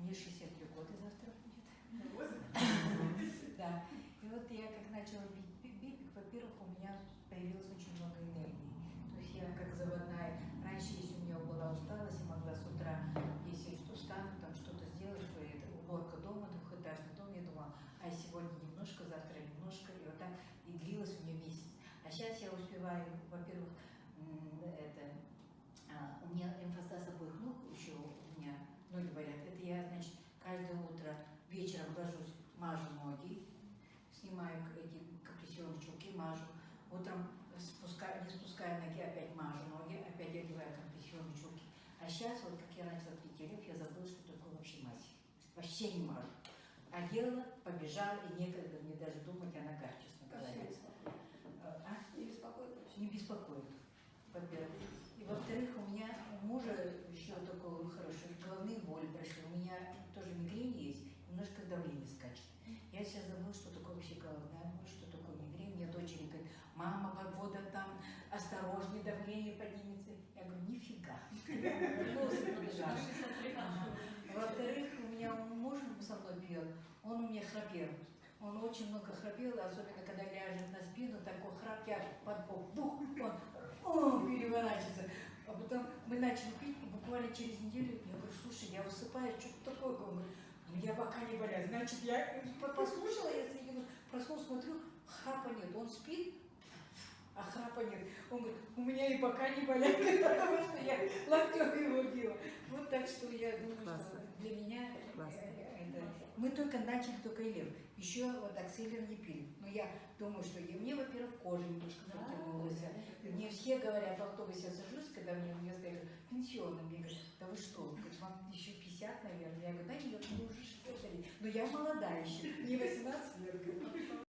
Мне 63 года завтра будет. Да. И вот я как начала бить бипик, во-первых, у меня появилось очень много энергии. То есть я как заводная. Раньше, если у меня была усталость, я могла с утра, если что, встану, там что-то сделать, что это уборка дома, двухэтажный дом, я думала, а сегодня немножко, завтра немножко, и вот так, и длилось у меня месяц. А сейчас я успеваю, во-первых, у меня лимфостаз обоих ног еще у меня ноги болят. Это я, значит, каждое утро вечером ложусь, мажу ноги, снимаю эти компрессионные чулки, мажу. Утром не спускаю ноги, опять мажу ноги, опять одеваю компрессионные чулки. А сейчас, вот как я начала пить я забыла, что такое вообще мазь. Вообще не мажу. Одела, побежала, и некогда мне даже думать о ногах, честно говоря. Не беспокоит? Не беспокоит, во-первых. И во-вторых, у меня у мужа еще такое хорошее, головные боли прошли. У меня тоже мигрень есть, немножко давление скачет. Я сейчас забыла, что такое вообще головная боль, что такое мигрень. Мне дочери говорит, мама, погода там, осторожнее, давление поднимется. Я говорю, нифига. Во-вторых, у меня муж со мной пьет, он у меня храпел. Он очень много храпел, особенно когда ляжет на спину, такой храп, я под бок, бух, он переворачивается. А потом мы начали пить, и буквально через неделю я говорю, слушай, я высыпаюсь, что-то такое. Он говорит, у меня бока не болят. Значит, я послушала, если проснулась, смотрю, храпа нет. Он спит, а храпа нет. Он говорит, у меня и бока не болят, потому что я локтем его била. Вот так что я думаю, что для меня мы только начали, только Элев. Еще вот так Селлер не пили. Но я думаю, что мне, во-первых, кожа немножко протянулась. Мне все говорят, в автобусе я сажусь, когда мне сказали, пенсионным. Я говорю, да вы что? Говорит, вам еще 50, наверное. Я говорю, да нет, мне уже 60 лет. Но я молодая еще, не 18 лет.